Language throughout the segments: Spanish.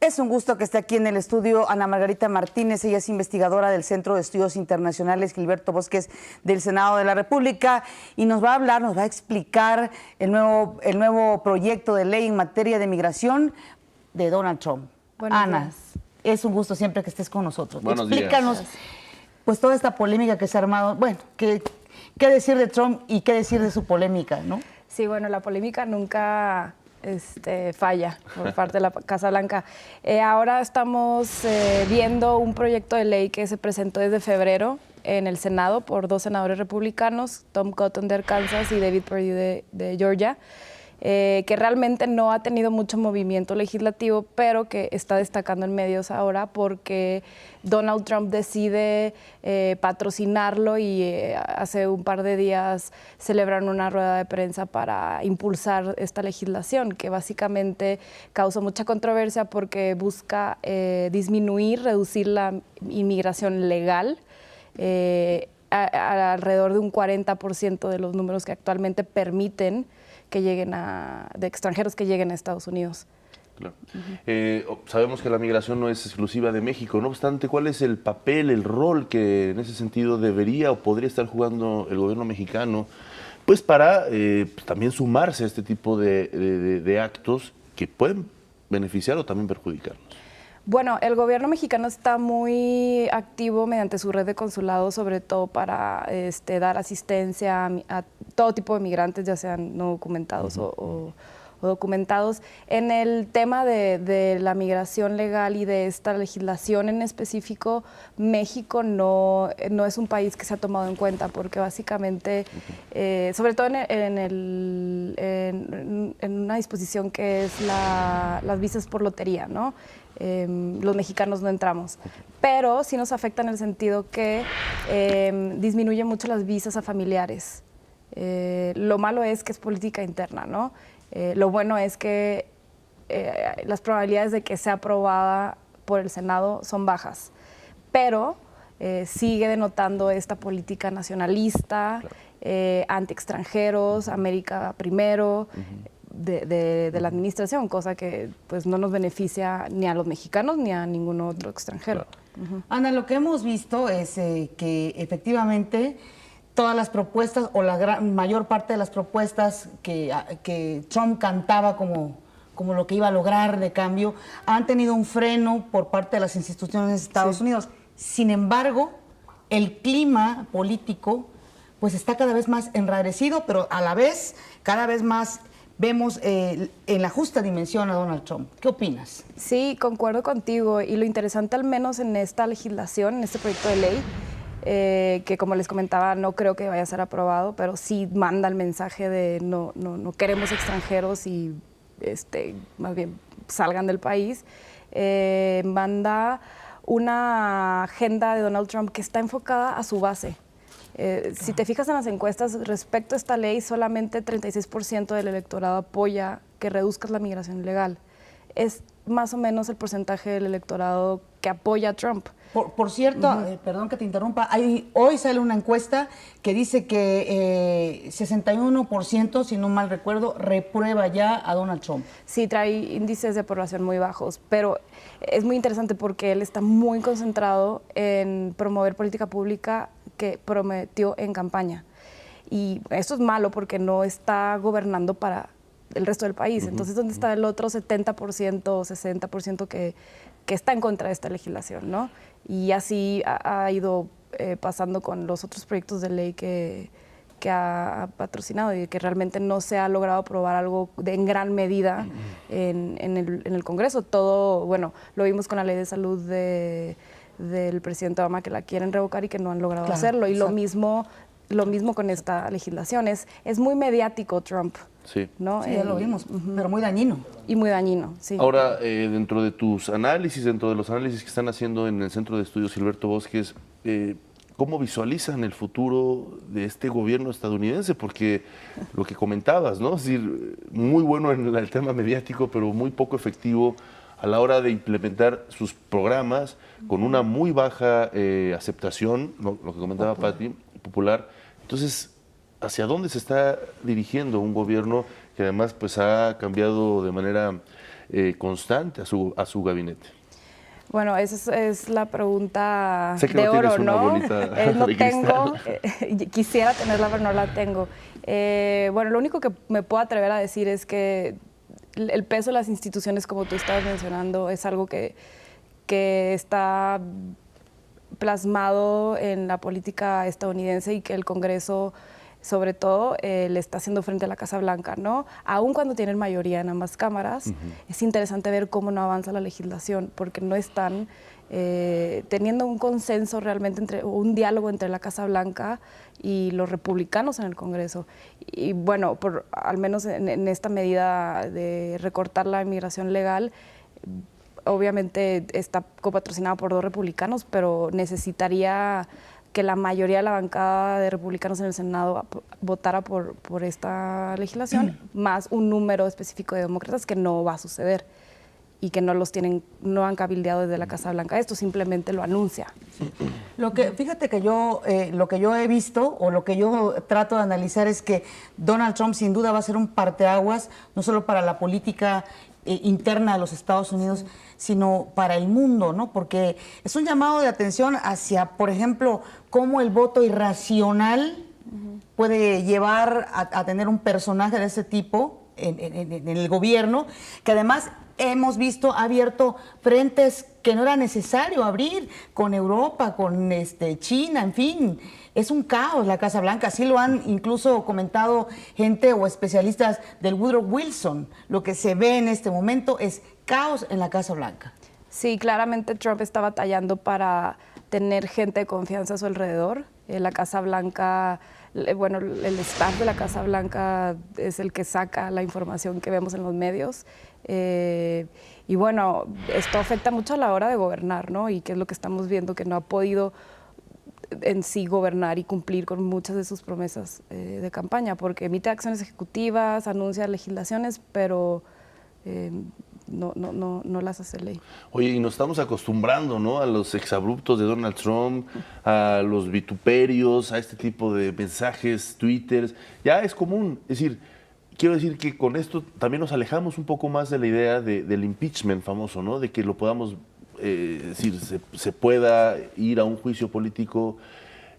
Es un gusto que esté aquí en el estudio Ana Margarita Martínez. Ella es investigadora del Centro de Estudios Internacionales Gilberto Bosques del Senado de la República y nos va a hablar, nos va a explicar el nuevo proyecto de ley en materia de migración de Donald Trump. Ana, es un gusto siempre que estés con nosotros. Buenos Explícanos días. Pues toda esta polémica que se ha armado. Bueno, ¿qué decir de Trump y qué decir de su polémica, no? Sí, bueno, la polémica nunca falla por parte de la Casa Blanca. Ahora estamos viendo un proyecto de ley que se presentó desde febrero en el Senado por dos senadores republicanos, Tom Cotton de Arkansas y David Perdue de Georgia, que realmente no ha tenido mucho movimiento legislativo, pero que está destacando en medios ahora porque Donald Trump decide patrocinarlo y hace un par de días celebraron una rueda de prensa para impulsar esta legislación, que básicamente causó mucha controversia porque busca reducir la inmigración legal, alrededor de un 40% de los números que actualmente permiten que lleguen de extranjeros que lleguen a Estados Unidos. Claro. Sabemos que la migración no es exclusiva de México, no obstante, ¿cuál es el papel, el rol que en ese sentido debería o podría estar jugando el gobierno mexicano pues para también sumarse a este tipo de actos que pueden beneficiar o también perjudicarnos? Bueno, el gobierno mexicano está muy activo mediante su red de consulados, sobre todo para dar asistencia a todo tipo de migrantes, ya sean no documentados o documentados. En el tema de la migración legal y de esta legislación en específico, México no es un país que se ha tomado en cuenta porque básicamente, sobre todo en una disposición que es las visas por lotería, ¿no? Los mexicanos no entramos, pero sí nos afecta en el sentido que disminuye mucho las visas a familiares. Lo malo es que es política interna, ¿no? Lo bueno es que las probabilidades de que sea aprobada por el Senado son bajas, pero sigue denotando esta política nacionalista, claro, anti-extranjeros, América primero, de la administración, cosa que pues no nos beneficia ni a los mexicanos ni a ningún otro extranjero. Claro. Ana, lo que hemos visto es que efectivamente todas las propuestas o la mayor parte de las propuestas que Trump cantaba como lo que iba a lograr de cambio han tenido un freno por parte de las instituciones de Estados Unidos. Sin embargo, el clima político pues está cada vez más enrarecido, pero a la vez cada vez más vemos en la justa dimensión a Donald Trump. ¿Qué opinas? Sí, concuerdo contigo. Y lo interesante, al menos en esta legislación, en este proyecto de ley, que como les comentaba, no creo que vaya a ser aprobado, pero sí manda el mensaje de no queremos extranjeros y más bien salgan del país. Manda una agenda de Donald Trump que está enfocada a su base. Si te fijas en las encuestas respecto a esta ley, solamente 36% del electorado apoya que reduzcas la migración ilegal. Es más o menos el porcentaje del electorado que apoya a Trump. Por cierto, perdón que te interrumpa, hoy sale una encuesta que dice que 61%, si no mal recuerdo, reprueba ya a Donald Trump. Sí, trae índices de aprobación muy bajos, pero es muy interesante porque él está muy concentrado en promover política pública que prometió en campaña. Y esto es malo porque no está gobernando para el resto del país. Entonces, ¿dónde está el otro 70% o 60% que está en contra de esta legislación, ¿no? Y así ha ido pasando con los otros proyectos de ley que ha patrocinado y que realmente no se ha logrado aprobar algo en gran medida en el Congreso. Todo, bueno, lo vimos con la ley de salud del presidente Obama, que la quieren revocar y que no han logrado hacerlo. Y lo mismo con esta legislación. Es muy mediático Trump. Sí. ¿No? Sí, ya lo vimos, pero muy dañino. Y muy dañino, sí. Ahora, dentro de tus análisis, dentro de los análisis que están haciendo en el Centro de Estudios Gilberto Bosques, ¿cómo visualizan el futuro de este gobierno estadounidense? Porque lo que comentabas, ¿no? Es decir, muy bueno en el tema mediático, pero muy poco efectivo a la hora de implementar sus programas, con una muy baja aceptación, lo que comentaba Pati, popular. Entonces, ¿hacia dónde se está dirigiendo un gobierno que además pues ha cambiado de manera constante a su gabinete? Bueno, esa es la pregunta Sé que de no oro, tienes una ¿no? bolita No de tengo, cristal. quisiera tenerla, pero no la tengo. Bueno, lo único que me puedo atrever a decir es que el peso de las instituciones, como tú estabas mencionando, es algo que está plasmado en la política estadounidense y que el Congreso, sobre todo, le está haciendo frente a la Casa Blanca, ¿no? Aun cuando tienen mayoría en ambas cámaras, es interesante ver cómo no avanza la legislación, porque no están teniendo un consenso realmente, un diálogo entre la Casa Blanca y los republicanos en el Congreso. Y bueno, al menos en esta medida de recortar la inmigración legal, obviamente está copatrocinado por 2 republicanos, pero necesitaría que la mayoría de la bancada de republicanos en el Senado votara por esta legislación, más un número específico de demócratas, que no va a suceder y que no han cabildeado desde la Casa Blanca. Esto simplemente lo anuncia. Fíjate que lo que yo he visto o lo que yo trato de analizar es que Donald Trump sin duda va a ser un parteaguas, no solo para la política interna de los Estados Unidos, sino para el mundo, ¿no? Porque es un llamado de atención hacia, por ejemplo, cómo el voto irracional puede llevar a tener un personaje de ese tipo en el gobierno, que además hemos visto ha abierto frentes que no era necesario abrir con Europa, con China, en fin. Es un caos la Casa Blanca, así lo han incluso comentado gente o especialistas del Woodrow Wilson. Lo que se ve en este momento es caos en la Casa Blanca. Sí, claramente Trump está batallando para tener gente de confianza a su alrededor. La Casa Blanca, bueno, el staff de la Casa Blanca es el que saca la información que vemos en los medios. Y bueno, esto afecta mucho a la hora de gobernar, ¿no? Y que es lo que estamos viendo, que no ha podido en sí gobernar y cumplir con muchas de sus promesas de campaña, porque emite acciones ejecutivas, anuncia legislaciones, pero no las hace ley. Oye, y nos estamos acostumbrando, ¿no?, a los exabruptos de Donald Trump, a los vituperios, a este tipo de mensajes, twitters. Ya es común. Es decir, quiero decir que con esto también nos alejamos un poco más de la idea del impeachment famoso, ¿no?, de que lo podamos decir, se pueda ir a un juicio político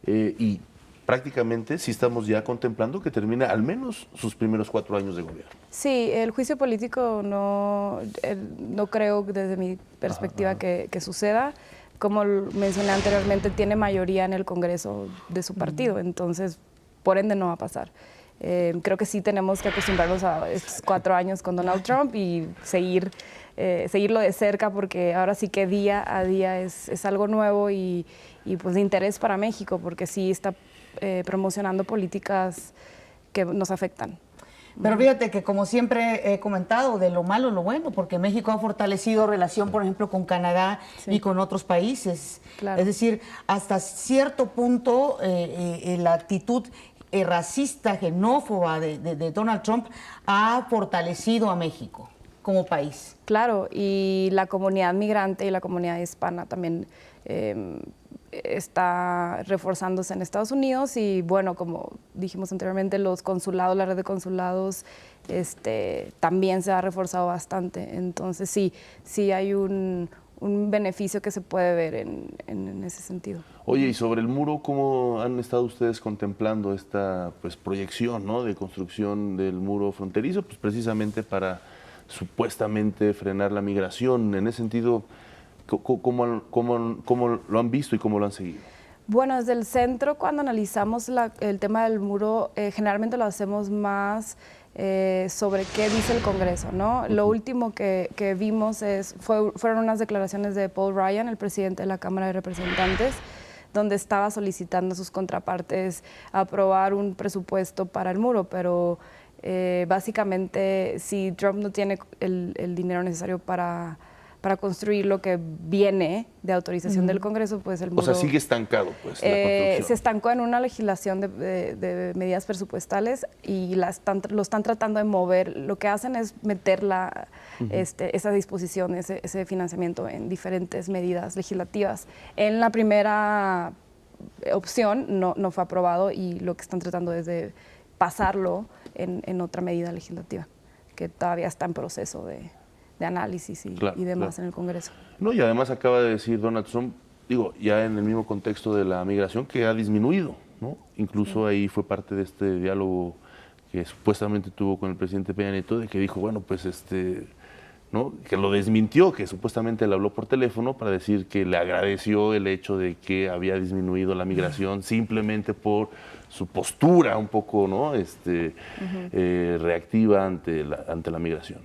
y prácticamente sí estamos ya contemplando que termina al menos sus primeros 4 años de gobierno. Sí, el juicio político no creo desde mi perspectiva que suceda. Como mencioné anteriormente, tiene mayoría en el Congreso de su partido, entonces por ende no va a pasar. Creo que sí tenemos que acostumbrarnos a estos 4 años con Donald Trump y seguirlo de cerca, porque ahora sí que día a día es algo nuevo y pues de interés para México, porque sí está promocionando políticas que nos afectan. Pero fíjate que, como siempre he comentado, de lo malo lo bueno, porque México ha fortalecido relación, por ejemplo, con Canadá y con otros países. Claro. Es decir, hasta cierto punto la actitud racista, xenófoba de Donald Trump ha fortalecido a México como país. Claro, y la comunidad migrante y la comunidad hispana también está reforzándose en Estados Unidos y bueno, como dijimos anteriormente, los consulados, la red de consulados también se ha reforzado bastante. Entonces sí hay un beneficio que se puede ver en ese sentido. Oye, y sobre el muro, ¿cómo han estado ustedes contemplando esta proyección, ¿no?, de construcción del muro fronterizo? Pues precisamente para supuestamente frenar la migración. En ese sentido, ¿cómo lo han visto y cómo lo han seguido? Bueno, desde el centro, cuando analizamos el tema del muro, generalmente lo hacemos más sobre qué dice el Congreso, ¿no? Lo último que vimos fueron unas declaraciones de Paul Ryan, el presidente de la Cámara de Representantes, donde estaba solicitando a sus contrapartes aprobar un presupuesto para el muro, pero básicamente si Trump no tiene el dinero necesario para construir lo que viene de autorización del Congreso, pues el muro... O sea, sigue estancado, pues, la construcción. Se estancó en una legislación de medidas presupuestales y lo están tratando de mover. Lo que hacen es meter esa disposición, ese financiamiento en diferentes medidas legislativas. En la primera opción no fue aprobado y lo que están tratando es de pasarlo en otra medida legislativa, que todavía está en proceso de análisis Claro, y demás claro. en el Congreso. No, y además acaba de decir Donald Trump, digo, ya en el mismo contexto de la migración, que ha disminuido, ¿no? Incluso ahí fue parte de este diálogo que supuestamente tuvo con el presidente Peña Nieto, de que dijo, bueno, pues ¿no? Que lo desmintió, que supuestamente le habló por teléfono para decir que le agradeció el hecho de que había disminuido la migración simplemente por su postura un poco, ¿no? Reactiva ante la migración.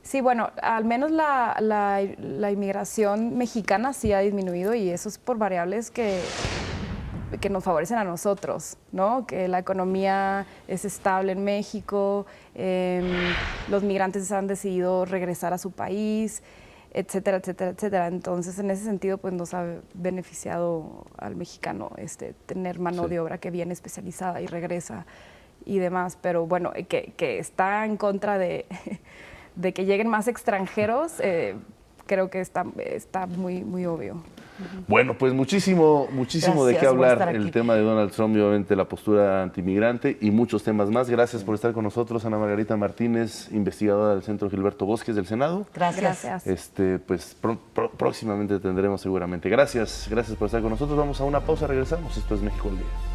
Sí, bueno, al menos la inmigración mexicana sí ha disminuido y eso es por variables que nos favorecen a nosotros, ¿no? Que la economía es estable en México, los migrantes han decidido regresar a su país, etcétera, etcétera, etcétera. Entonces, en ese sentido, pues nos ha beneficiado al mexicano tener mano de obra que viene especializada y regresa y demás. Pero bueno, que está en contra de que lleguen más extranjeros, creo que está muy, muy obvio. Bueno, pues muchísimo de Gracias qué por hablar estar el aquí. tema de Donald Trump y obviamente la postura antimigrante y muchos temas más. Gracias por estar con nosotros, Ana Margarita Martínez, investigadora del Centro Gilberto Bosques del Senado. Gracias. Pues próximamente tendremos seguramente. Gracias por estar con nosotros. Vamos a una pausa, regresamos. Esto es México al Día.